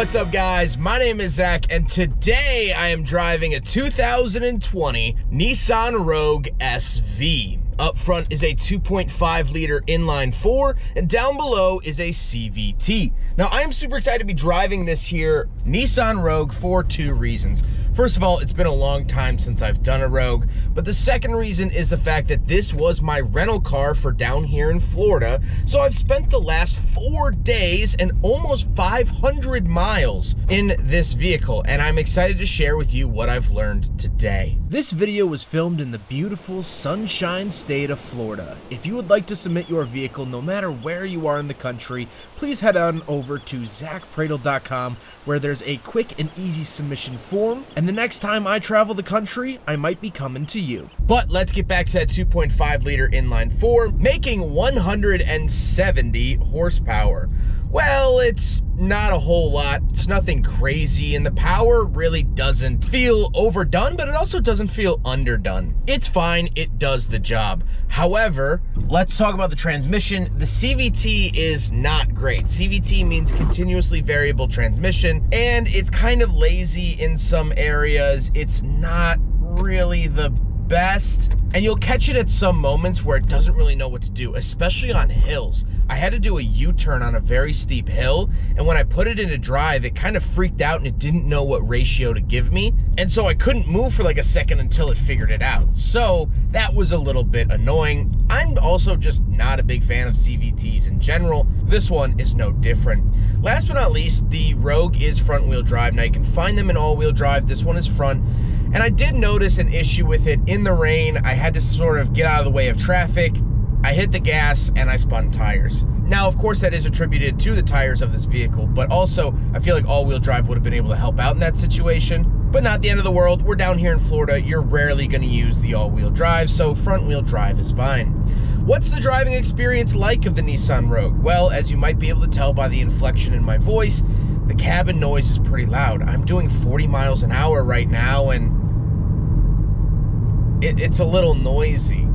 what's up guys? My name is Zach and today I am driving a 2020 Nissan Rogue SV. Up front is a 2.5 liter inline 4 and down below is a CVT. Now I am super excited to be driving this here Nissan Rogue for two reasons. First of all, it's been a long time since I've done a Rogue, but the second reason is the fact that this was my rental car for down here in Florida, so I've spent the last 4 days and almost 500 miles in this vehicle, and I'm excited to share with you what I've learned today. This video was filmed in the beautiful Sunshine State of Florida. If you would like to submit your vehicle no matter where you are in the country, please head on over to zachpradel.com where there's a quick and easy submission form, and the next time I travel the country, I might be coming to you. But let's get back to that 2.5 liter inline 4, making 170 horsepower. Well, it's not a whole lot. It's nothing crazy, and the power really doesn't feel overdone, but it also doesn't feel underdone. It's fine, it does the job. However, let's talk about the transmission. The CVT is not great. CVT means continuously variable transmission, and it's kind of lazy in some areas. It's not really the best, and you'll catch it at some moments where it doesn't really know what to do, especially on hills. I had to do a U-turn on a very steep hill, and when I put it into drive, it kind of freaked out and it didn't know what ratio to give me, and so I couldn't move for like a second until it figured it out. So that was a little bit annoying. I'm also just not a big fan of CVTs in general. This one is no different. Last but not least, the Rogue is front-wheel drive. Now you can find them in all-wheel drive. This one is front. And I did notice an issue with it in the rain. I had to sort of get out of the way of traffic. I hit the gas and I spun tires. Now, of course, that is attributed to the tires of this vehicle, but also I feel like all-wheel drive would have been able to help out in that situation. But not the end of the world. We're down here in Florida. You're rarely going to use the all-wheel drive, so front-wheel drive is fine. What's the driving experience like of the Nissan Rogue? Well, as you might be able to tell by the inflection in my voice, the cabin noise is pretty loud. I'm doing 40 miles an hour right now, and it's a little noisy.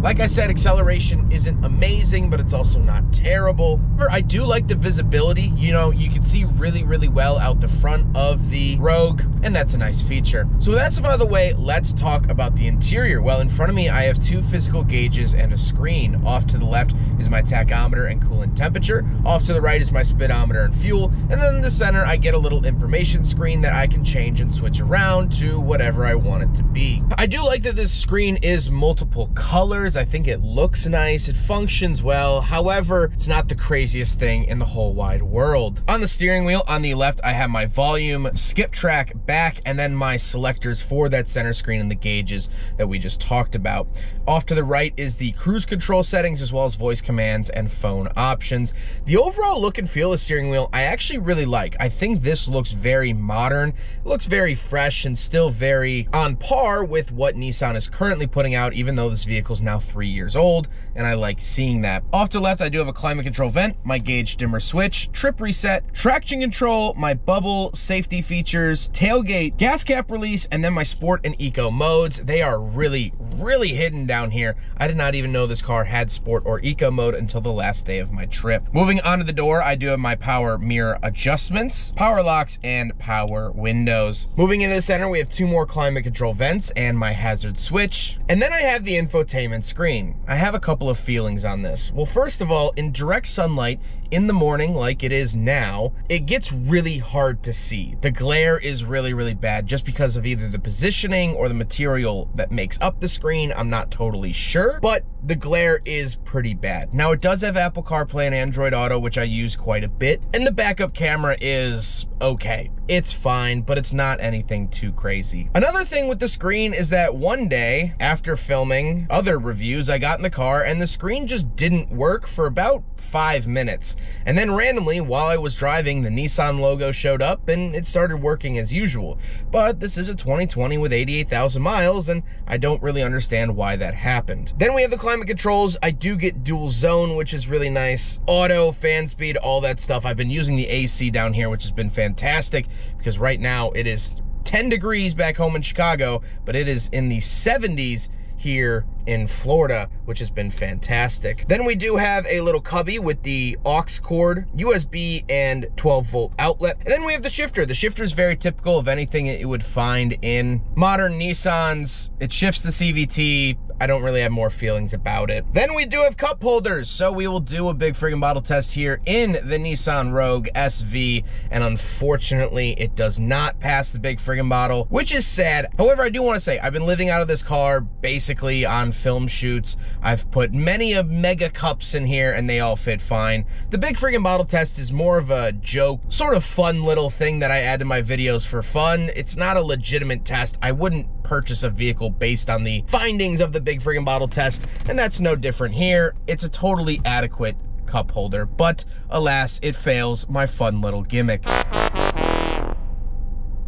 Like I said, acceleration isn't amazing, but it's also not terrible. I do like the visibility. You know, you can see really, really well out the front of the Rogue, and that's a nice feature. So with that stuff out of the way, let's talk about the interior. Well, in front of me, I have 2 physical gauges and a screen. Off to the left is my tachometer and coolant temperature. Off to the right is my speedometer and fuel. And then in the center, I get a little information screen that I can change and switch around to whatever I want it to be. I do like that this screen is multiple colors. I think it looks nice, it functions well. However, it's not the craziest thing in the whole wide world. On the steering wheel, on the left, I have my volume, skip track, back, and then my selectors for that center screen and the gauges that we just talked about. Off to the right is the cruise control settings, as well as voice commands and phone options. The overall look and feel of the steering wheel, I actually really like. I think this looks very modern. It looks very fresh and still very on par with what Nissan is currently putting out, even though this vehicle is now 3 years old, and I like seeing that. Off to the left, I do have a climate control vent, my gauge dimmer switch, trip reset, traction control, my bubble safety features, tailgate, gas cap release, and then my sport and eco modes. They are really, really hidden down here. I did not even know this car had sport or eco mode until the last day of my trip. Moving on to the door, I do have my power mirror adjustments, power locks, and power windows. Moving into the center, we have 2 more climate control vents and my hazard switch. And then I have the infotainment screen. I have a couple of feelings on this. Well, first of all, in direct sunlight in the morning, like it is now, it gets really hard to see. The glare is really, really bad just because of either the positioning or the material that makes up the screen. I'm not totally sure, but the glare is pretty bad. Now, it does have Apple CarPlay and Android Auto, which I use quite a bit, and the backup camera is okay. It's fine, but it's not anything too crazy. Another thing with the screen is that one day, after filming other reviews, I got in the car and the screen just didn't work for about 5 minutes. And then randomly, while I was driving, the Nissan logo showed up and it started working as usual. But this is a 2020 with 88,000 miles, and I don't really understand why that happened. Then we have the climate controls. I do get dual zone, which is really nice. Auto, fan speed, all that stuff. I've been using the AC down here, which has been fantastic because right now it is 10 degrees back home in Chicago, but it is in the 70s here in Florida, which has been fantastic. Then we do have a little cubby with the aux cord, USB, and 12-volt outlet. And then we have the shifter. The shifter is very typical of anything that you would find in modern Nissans. It shifts the CVT. I don't really have more feelings about it. Then we do have cup holders. So we will do a big friggin' bottle test here in the Nissan Rogue SV. And unfortunately, it does not pass the big friggin' bottle, which is sad. However, I do want to say, I've been living out of this car basically on film shoots. I've put many of mega cups in here and they all fit fine. The big friggin' bottle test is more of a joke, sort of fun little thing that I add to my videos for fun. It's not a legitimate test. I wouldn't purchase a vehicle based on the findings of the big friggin' bottle test, and that's no different here. It's a totally adequate cup holder, but alas, it fails my fun little gimmick.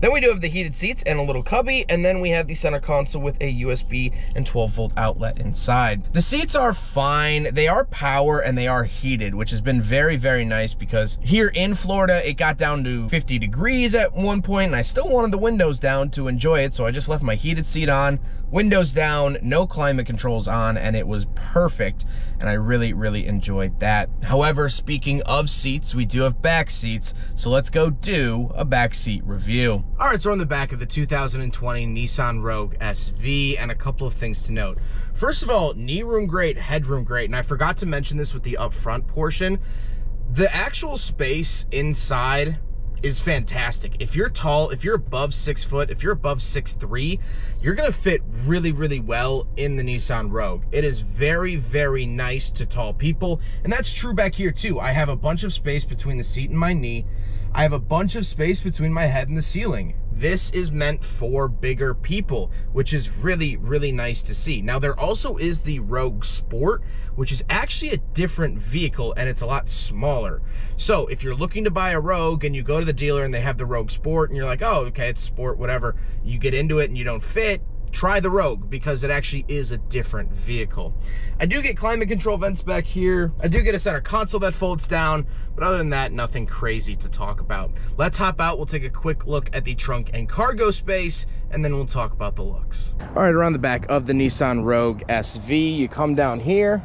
Then we do have the heated seats and a little cubby, and then we have the center console with a USB and 12-volt outlet inside. The seats are fine. They are power and they are heated, which has been very, very nice because here in Florida, it got down to 50 degrees at one point, and I still wanted the windows down to enjoy it, so I just left my heated seat on, windows down, no climate controls on, and it was perfect, and I really, really enjoyed that. However, speaking of seats, we do have back seats, so let's go do a back seat review. All right, so we're on the back of the 2020 Nissan Rogue SV, and a couple of things to note. First of all, knee room great, headroom great, and I forgot to mention this with the up front portion. The actual space inside is fantastic. If you're tall, if you're above 6 foot, if you're above 6'3", you're gonna fit really, really well in the Nissan Rogue. It is very, very nice to tall people, and that's true back here too. I have a bunch of space between the seat and my knee. I have a bunch of space between my head and the ceiling. This is meant for bigger people, which is really, really nice to see. Now, there also is the Rogue Sport, which is actually a different vehicle, and it's a lot smaller. So if you're looking to buy a Rogue and you go to the dealer and they have the Rogue Sport and you're like, oh, okay, it's Sport, whatever. You get into it and you don't fit, try the Rogue because it actually is a different vehicle. I do get climate control vents back here. I do get a center console that folds down, but other than that, nothing crazy to talk about. Let's hop out. We'll take a quick look at the trunk and cargo space, and then we'll talk about the looks. All right, around the back of the Nissan Rogue SV, you come down here,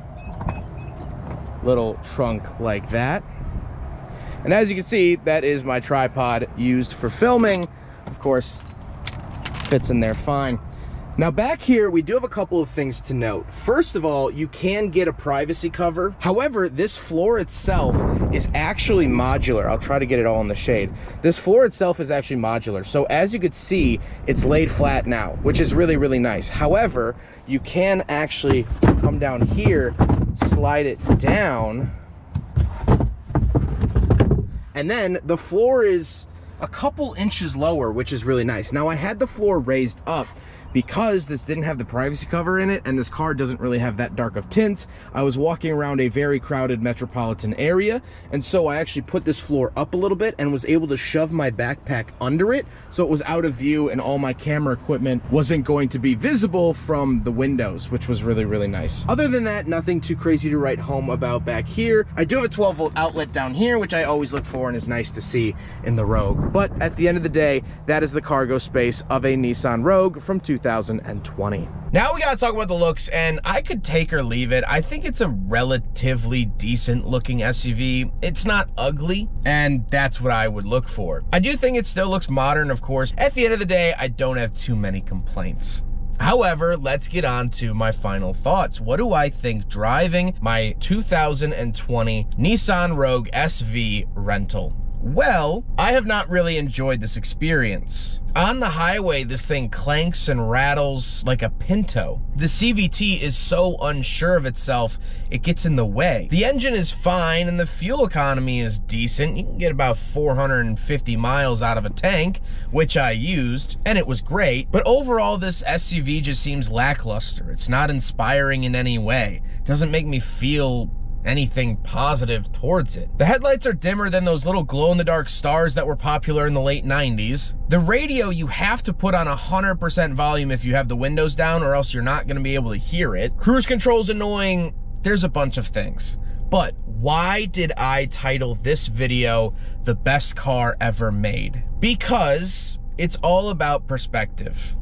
little trunk like that. And as you can see, that is my tripod used for filming. Of course, fits in there fine. Now back here, we do have a couple of things to note. First of all, you can get a privacy cover. However, this floor itself is actually modular. I'll try to get it all in the shade. This floor itself is actually modular. So as you could see, it's laid flat now, which is really, really nice. However, you can actually come down here, slide it down, and then the floor is a couple inches lower, which is really nice. Now, I had the floor raised up because this didn't have the privacy cover in it, and this car doesn't really have that dark of tints. I was walking around a very crowded metropolitan area, and so I actually put this floor up a little bit and was able to shove my backpack under it, so it was out of view and all my camera equipment wasn't going to be visible from the windows, which was really, really nice. Other than that, nothing too crazy to write home about back here. I do have a 12-volt outlet down here, which I always look for and is nice to see in the Rogue. But at the end of the day, that is the cargo space of a Nissan Rogue from 2020. Now we gotta talk about the looks, and I could take or leave it. I think it's a relatively decent looking SUV. It's not ugly, and that's what I would look for. I do think it still looks modern, of course. At the end of the day, I don't have too many complaints. However, let's get on to my final thoughts. What do I think driving my 2020 Nissan Rogue SV rental? Well, I have not really enjoyed this experience. On the highway, this thing clanks and rattles like a Pinto. The CVT is so unsure of itself, it gets in the way. The engine is fine and the fuel economy is decent. You can get about 450 miles out of a tank, which I used, and it was great. But overall, this SUV just seems lackluster. It's not inspiring in any way. It doesn't make me feel anything positive towards it. The headlights are dimmer than those little glow-in-the-dark stars that were popular in the late 90s. The radio you have to put on 100% volume if you have the windows down, or else you're not going to be able to hear it. Cruise control's annoying. There's a bunch of things. But why did I title this video "The Best Car Ever Made"? Because it's all about perspective.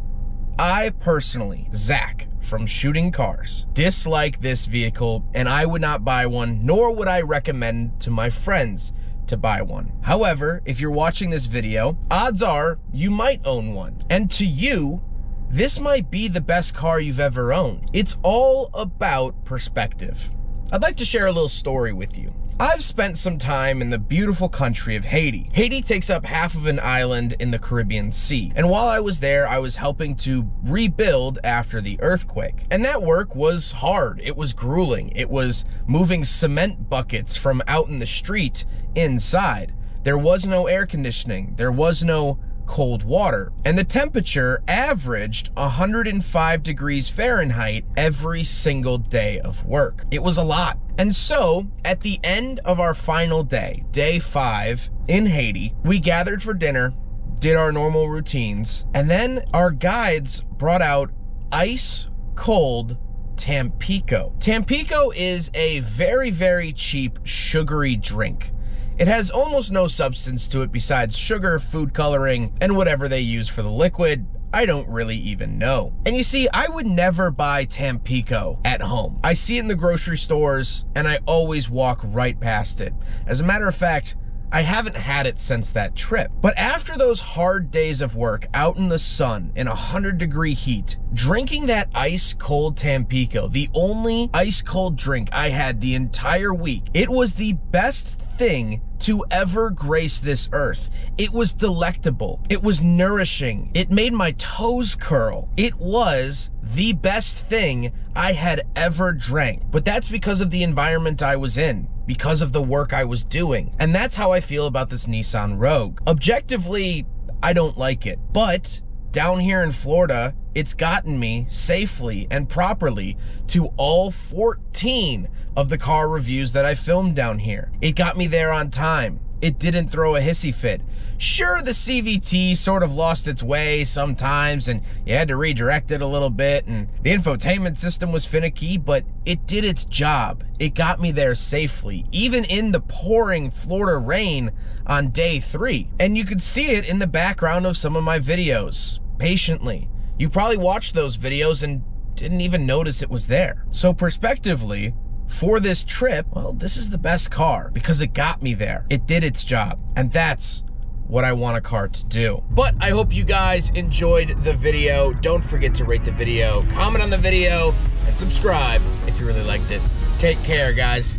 I personally, Zach, from shooting cars. Dislike this vehicle, and I would not buy one, nor would I recommend to my friends to buy one. However, if you're watching this video, odds are you might own one. And to you, this might be the best car you've ever owned. It's all about perspective. I'd like to share a little story with you. I've spent some time in the beautiful country of Haiti. Haiti takes up half of an island in the Caribbean Sea. And while I was there, I was helping to rebuild after the earthquake. And that work was hard. It was grueling. It was moving cement buckets from out in the street inside. There was no air conditioning. There was no cold water. And the temperature averaged 105 degrees Fahrenheit every single day of work. It was a lot. And so, at the end of our final day, day 5 in Haiti, we gathered for dinner, did our normal routines, and then our guides brought out ice cold Tampico. Tampico is a very, very cheap sugary drink. It has almost no substance to it besides sugar, food coloring, and whatever they use for the liquid. I don't really even know. And you see, I would never buy Tampico at home. I see it in the grocery stores, and I always walk right past it. As a matter of fact, I haven't had it since that trip. But after those hard days of work out in the sun in 100-degree heat, drinking that ice cold Tampico, the only ice cold drink I had the entire week, it was the best thing to ever grace this earth. It was delectable. It was nourishing. It made my toes curl. It was the best thing I had ever drank. But that's because of the environment I was in, because of the work I was doing. And that's how I feel about this Nissan Rogue. Objectively, I don't like it. But down here in Florida, it's gotten me safely and properly to all 14 of the car reviews that I filmed down here. It got me there on time. It didn't throw a hissy fit. Sure, the CVT sort of lost its way sometimes and you had to redirect it a little bit, and the infotainment system was finicky, but it did its job. It got me there safely, even in the pouring Florida rain on day 3. And you could see it in the background of some of my videos, patiently. You probably watched those videos and didn't even notice it was there. So perspectively, for this trip, well, this is the best car because it got me there. It did its job, and that's what I want a car to do. But I hope you guys enjoyed the video. Don't forget to rate the video, comment on the video, and subscribe if you really liked it. Take care, guys.